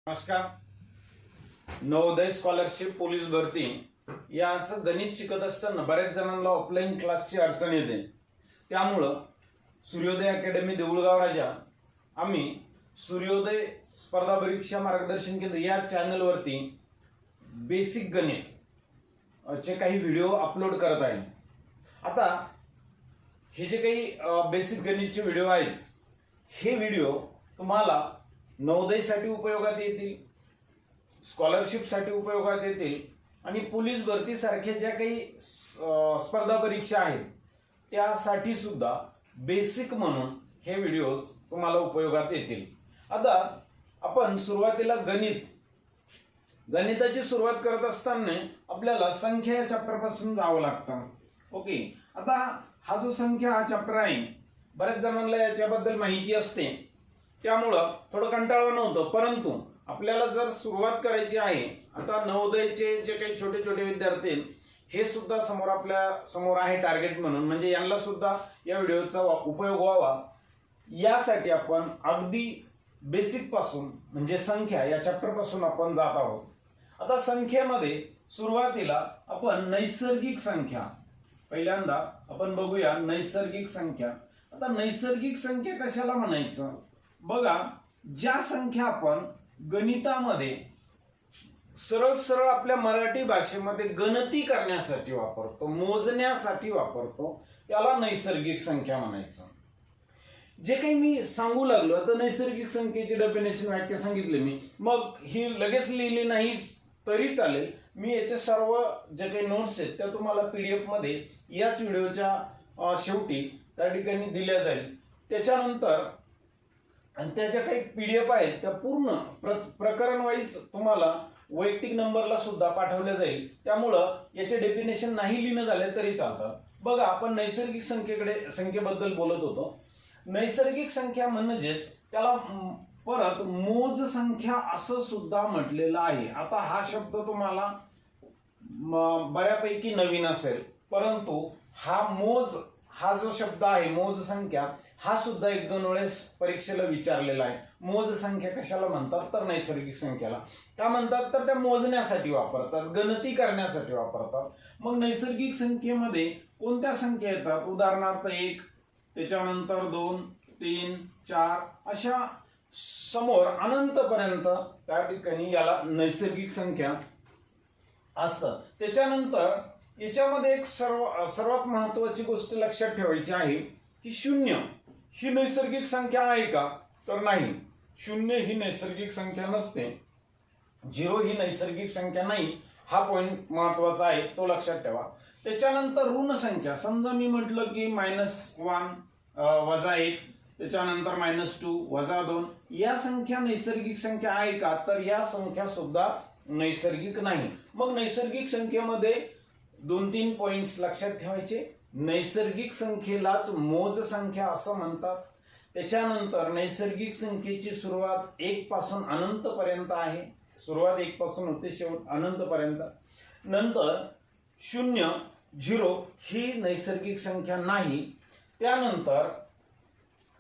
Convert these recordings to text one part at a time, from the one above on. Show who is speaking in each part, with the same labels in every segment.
Speaker 1: नमस्कार. Navodaya scholarship police भरती याचं गणित शिकत असताना बऱ्याच जणांना ऑफलाईन क्लासची अडचण येते. त्यामुळं सूर्योदय अकॅडमी देऊळगाव राजा आम्ही सूर्योदय स्पर्धा परीक्षा मार्गदर्शन केंद्र या चॅनलवरती बेसिक गणित चे काही व्हिडिओ अपलोड करत आहे. आता हे जे काही बेसिक गणितचे व्हिडिओ आहेत, हे व्हिडिओ तुम्हाला नवोदयसाठी उपयोगात येतील, स्कॉलरशिपसाठी उपयोगात येतील आणि पोलीस भरती सारख्या ज्या काही स्पर्धा परीक्षा आहेत त्यासाठी सुद्धा बेसिक म्हणून हे व्हिडिओज तुम्हाला उपयोगात येतील. आता आपण सुरुवातीला गणिताची सुरुवात करत असताना आपल्याला संख्या या चॅप्टर पासून जावं लागतं. ओके. आता हा जो संख्या हा चॅप्टर आहे, बऱ्याच जणांना याच्याबद्दल माहिती असते, त्यामुळं थोडं कंटाळा नव्हतं. परंतु आपल्याला जर सुरुवात करायची आहे, आता नवोदयचे जे काही छोटे छोटे विद्यार्थी हे सुद्धा आपल्या समोर आहे टार्गेट म्हणून, म्हणजे यांना सुद्धा या व्हिडिओचा उपयोग व्हावा यासाठी आपण अगदी बेसिक पासून म्हणजे संख्या या चॅप्टर पासून आपण जात आहोत. आता संख्येमध्ये सुरुवातीला आपण नैसर्गिक संख्या पहिल्यांदा आपण बघूया. नैसर्गिक संख्या. आता नैसर्गिक संख्या कशाला म्हणायचं बघा, ज्या संख्या आपण गणितामध्ये सरळ सरळ आपल्या मराठी भाषेमध्ये गणती करण्यासाठी वापरतो, मोजण्यासाठी वापरतो, त्याला नैसर्गिक संख्या म्हणायचं. जे काही मी सांगू लागलो तर नैसर्गिक संख्येची डेफिनेशन व्याख्या सांगितली मी, मग ही लगेच लिहिली नाही तरी चालेल. मी याचे सर्व जे काही नोट्स आहेत त्या तुम्हाला PDF मध्ये याच व्हिडिओच्या शेवटी त्या ठिकाणी दिल्या जाईल. त्याच्यानंतर आणि त्याच्या काही PDF आहेत त्या पूर्ण प्रकरण वाईज तुम्हाला वैयक्तिक नंबरला सुद्धा पाठवल्या जाईल. त्यामुळं याचे डेफिनेशन नाही लिहिणं झाले तरी चालतं. बघा, आपण नैसर्गिक संख्येबद्दल बोलत होतो. नैसर्गिक संख्या म्हणजेच त्याला परत मोज संख्या असं सुद्धा म्हटलेलं आहे. आता हा शब्द तुम्हाला बऱ्यापैकी नवीन असेल, परंतु हा जो शब्द आहे मोज संख्या, हा सुद्धा एक दोन वेळेस परीक्षेला विचारलेला आहे. मोज संख्या कशाला म्हणतात तर नैसर्गिक संख्याला. का म्हणतात तर त्या मोजण्यासाठी वापरतात, गणती करण्यासाठी वापरतात. मग नैसर्गिक संख्येमध्ये कोणत्या संख्या येतात? उदाहरणार्थ 1, त्याच्यानंतर 2, 3, 4 अशा समोर अनंतपर्यंत त्या ठिकाणी याला नैसर्गिक संख्या असतात. त्याच्यानंतर याच्यामध्ये एक सर्वात महत्वाची गोष्ट लक्षात ठेवायची आहे की 0 ही नैसर्गिक संख्या आहे का तर नाही. 0 ही नैसर्गिक संख्या नसते. 0 ही नैसर्गिक संख्या नाही. हा पॉइंट महत्वाचा आहे, तो लक्षात ठेवा. त्याच्यानंतर ऋण संख्या. समजा मी म्हटलं की -1 -1, त्याच्यानंतर -2 -2, या संख्या नैसर्गिक संख्या आहे का तर या संख्या सुद्धा नैसर्गिक नाही. मग नैसर्गिक संख्येमध्ये 2-3 पॉइंट्स लक्षात ठेवायचे. नैसर्गिक संख्येलाच मोज संख्या असं म्हणतात. त्याच्यानंतर नैसर्गिक संख्येची सुरुवात 1 पासून अनंत पर्यंत आहे. सुरुवात 1 पासून होते, शेवट अनंत पर्यंत. नंतर 0, 0 ही नैसर्गिक संख्या नाही. त्यानंतर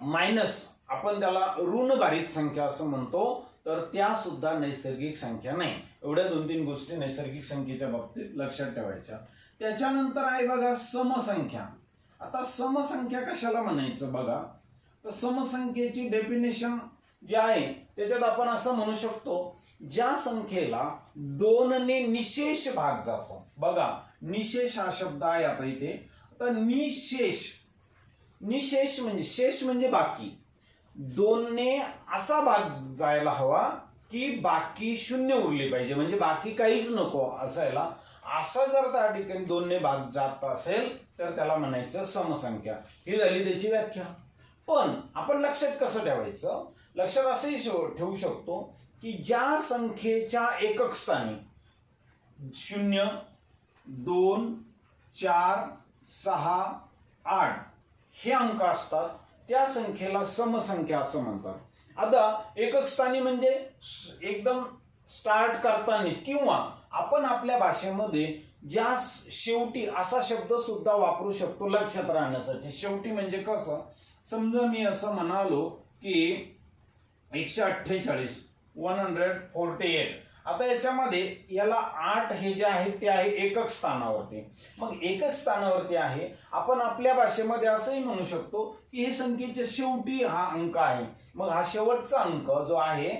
Speaker 1: मायनस, आपण त्याला ऋणभारित संख्या असं म्हणतो, तर त्या सुद्धा नैसर्गिक संख्या नाही. एवढ्या 2-3 गोष्टी नैसर्गिक संख्येच्या बाबतीत लक्षात ठेवायच्या. त्याच्यानंतर आहे बघा समसंख्या. आता समसंख्या कशाला म्हणायचं बघा, तर समसंख्येची डेफिनेशन जी आहे त्याच्यात आपण असं म्हणू शकतो, ज्या संख्येला 2 ने निशेष भाग जातो. बघा, निशेष हा शब्द आहे आता इथे. आता निशेष म्हणजे शेष म्हणजे बाकी. 2 ने असा भाग जायला हवा की बाकी 0 उरली पाहिजे, म्हणजे बाकी काहीच नको असायला. असं जर त्या ठिकाणी 2 ने भाग जात असेल तर त्याला म्हणायचं समसंख्या. ही झाली त्याची व्याख्या. पण आपण लक्षात कसं ठेवायचं? लक्षात असंही ठेवू शकतो की ज्या संख्येच्या एकक स्थानी 0, 2, 4, 6, 8 हे अंक असतात त्या संख्येला समसंख्या असं म्हणतात. आता एकक स्थानी म्हणजे एकदम स्टार्ट करताना, किंवा आपण आपल्या भाषेमध्ये ज्या शेवटी असा शब्द सुद्धा वापरू शकतो लक्षात राहण्यासाठी. शेवटी म्हणजे कसं, समजा मी असं म्हणालो की 148 148. आता याच्यामध्ये याला 8 हे जे आहे ते आहे एकक स्थानावरती. मग एकक स्थानावरती आहे, आपण आपल्या भाषेमध्ये असंही म्हणू शकतो की हे संख्येच्या शेवटी हा अंक आहे. मग हा शेवटचा अंक जो आहे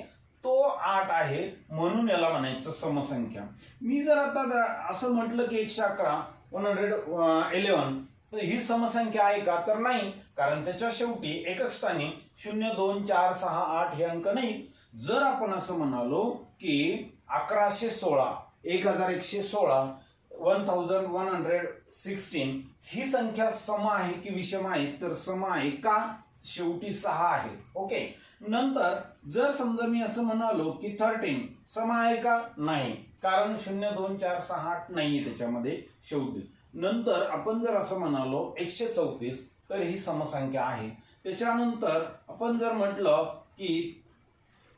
Speaker 1: तो 8 आहे, म्हणून याला म्हणायचं समसंख्या. मी जर आता असं म्हटलं की 111 111 तर ही समसंख्या आहे का, तर नाही, कारण त्याच्या शेवटी एकक स्थानी 0 2 4 6 8 हे अंक नाही. जर आपण असं म्हणालो की 1116 1116 1116 ही संख्या सम आहे की विषम आहे, तर सम आहे का, शेवटी 6 आहे. ओके. नंतर जर समजा मी असं म्हणालो की 13 सम आहे का, नाही, कारण 0 2 4 6 8 नाहीये त्याच्यामध्ये शेवटी. नंतर आपण जर असं म्हणालो 134 तर ही समसंख्या आहे. त्याच्यानंतर आपण जर म्हटलं की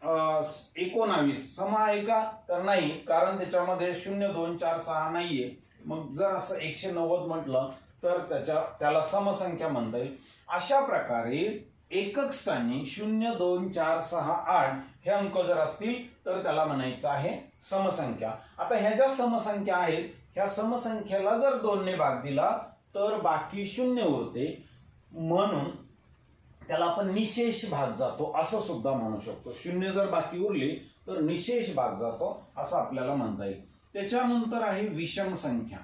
Speaker 1: 19 सम आहे का, तर नाही, कारण त्याच्यामध्ये 0 2 4 6 नाहीये. मग जर असं 190 म्हटलं तर त्याला समसंख्या म्हणता येईल. अशा प्रकारे एकक स्थानी 0 2 4 6 8 हे अंक जर असतील तर त्याला म्हणायचं आहे समसंख्या. आता ह्या ज्या समसंख्या आहेत ह्या समसंख्येला जर 2 ने भाग दिला तर बाकी 0 उरते, म्हणून त्याला आपण निशेष भाग जातो असं सुद्धा म्हणू शकतो. 0 जर बाकी उरली तर निशेष भाग जातो असं आपल्याला म्हणता येईल. त्याच्यानंतर आहे विषम संख्या.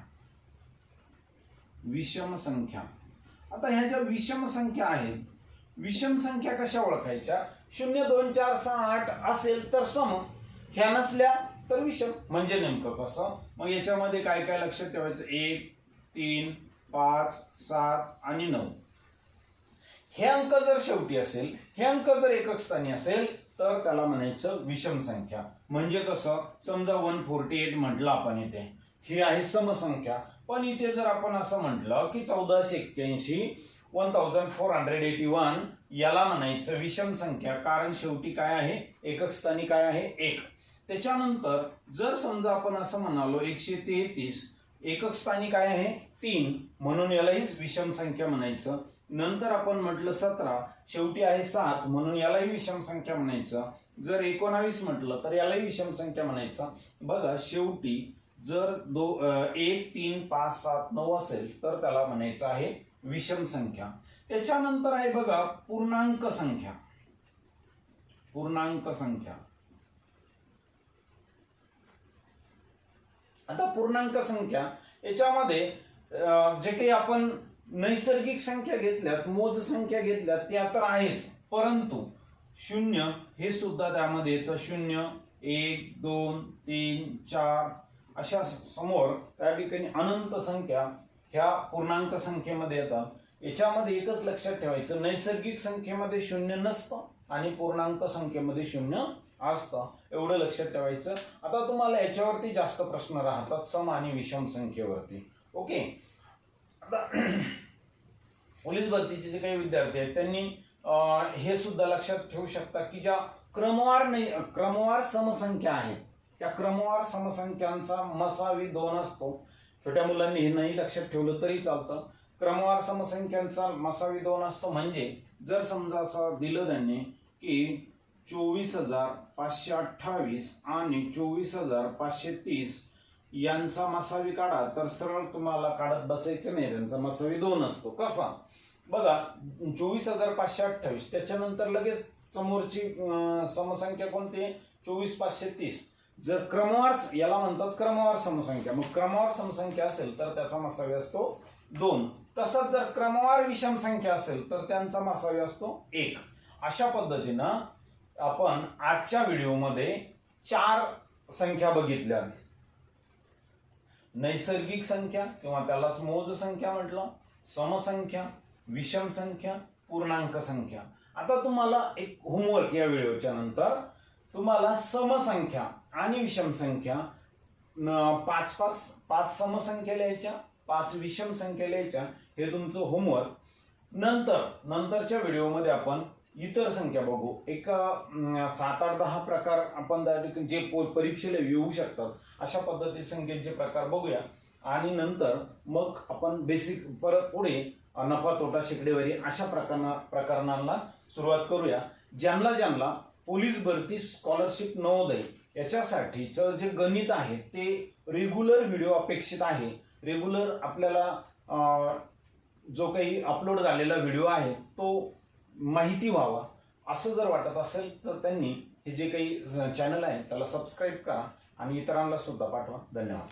Speaker 1: विषम संख्या. आता ह्या ज्या विषम संख्या आहेत, विषम संख्या कशा ओळखायच्या, 0 2 4 6 8 असेल तर सम, ह्या नसल्या तर विषम. म्हणजे नेमकं कसं, मग याच्यामध्ये काय काय लक्षात ठेवायचं, 1 3 5 7 आणि 9 हे अंक जर शेवटी असेल, हे अंक जर एकक स्थानी असेल तर त्याला म्हणायचं विषम संख्या. म्हणजे कसं, समजा 148 म्हटलं आपण इथे, ही आहे समसंख्या. पण इथे जर आपण असं म्हटलं की 1481 1481 याला म्हणायचं विषम संख्या, कारण शेवटी काय आहे, एकक स्थानी काय आहे, 1. त्याच्यानंतर जर समजा आपण असं म्हणालो 133 एकक स्थानी काय आहे, 3, म्हणून यालाही विषम संख्या म्हणायचं. नंतर आपण म्हटलं 17 शेवटी आहे 7, म्हणून यालाही विषम संख्या म्हणायचं. जर 19 म्हटलं तर यालाही विषम संख्या म्हणायचं. बघा, शेवटी जर 1 3 5 7 9 असेल तर त्याला म्हणायचं आहे विषम संख्या. त्याच्यानंतर आहे बघा पूर्णांक संख्या. पूर्णांक संख्या. आता पूर्णांक संख्या याच्यामध्ये जे काही आपण नैसर्गिक संख्या घेतल्यात, मोज संख्या घेतल्यात त्या तर आहेच, परंतु 0 हे सुद्धा त्यामध्ये येतं. 0 1 2 3 4 अशा समोर त्या ठिकाणी अनंत संख्या ह्या पूर्णांक संख्येमध्ये येतात. याच्यामध्ये एकच लक्षात ठेवायचं, नैसर्गिक संख्येमध्ये 0 नसतं आणि पूर्णांक संख्येमध्ये 0 असतं, एवढं लक्षात ठेवायचं. आता तुम्हाला याच्यावरती जास्त प्रश्न राहतात, सम आणि विषम संख्येवरती. ओके. आता पोलीस भरतीचे जे काही विद्यार्थी आहेत त्यांनी हे सुद्धा लक्षात ठेवू शकता की ज्या क्रमवार समसंख्या आहेत त्या क्रमवार समसंख्यांचा मसावी 2 असतो. छोट्या मुलांनी हे नाही लक्षात ठेवलं तरी चालतं. क्रमवार समसंख्यांचा मसावी 2 असतो. म्हणजे जर समजा असं दिलं त्यांनी की 24,528 आणि 24,530 यांचा मसावी काढा, तर सरळ तुम्हाला काढत बसायचं नाही, त्यांचा मसावी 2 असतो. कसा, बघा 24,528 त्याच्यानंतर लगेच समोरची समसंख्या कोणती, 24,530. जर क्रमवार, याला म्हणतात क्रमवार समसंख्या, मग क्रमवार समसंख्या असेल तर त्याचा मसावी असतो 2. तसंच जर क्रमवार विषम संख्या असेल तर त्यांचा मसावी असतो 1. अशा पद्धतीनं आपण आजच्या व्हिडिओमध्ये 4 संख्या बघितल्या, नैसर्गिक संख्या किंवा त्यालाच मोज संख्या म्हटलं, समसंख्या, विषम संख्या, पूर्णांक संख्या. आता तुम्हाला एक होमवर्क या व्हिडिओच्या नंतर, तुम्हाला समसंख्या आणि विषम संख्या 5 समसंख्या लिहायच्या, 5 विषम संख्या लिहायच्या, हे तुमचं होमवर्क. नंतरच्या व्हिडिओमध्ये आपण इतर संख्या बघू. एक 7 8 10 प्रकार आपण जे परीक्षेला येऊ शकतात अशा पद्धतीचे संख्येचे प्रकार बघूया. आणि नंतर मग आपण बेसिक परत पुढे नफा तोटा शेकडेवारी अशा प्रकरणांना सुरुवात करूया. ज्यांना पोलीस भरती स्कॉलरशिप नवोदय याच्यासाठीचं जे गणित आहे ते रेग्युलर व्हिडिओ अपेक्षित आहे. रेग्युलर आपल्याला जो काही अपलोड झालेला व्हिडिओ आहे तो माहिती व्हावा असं जर वाटत असेल तर त्यांनी हे जे काही चॅनल आहे त्याला सबस्क्राईब करा आणि इतरांना सुद्धा पाठवा. धन्यवाद.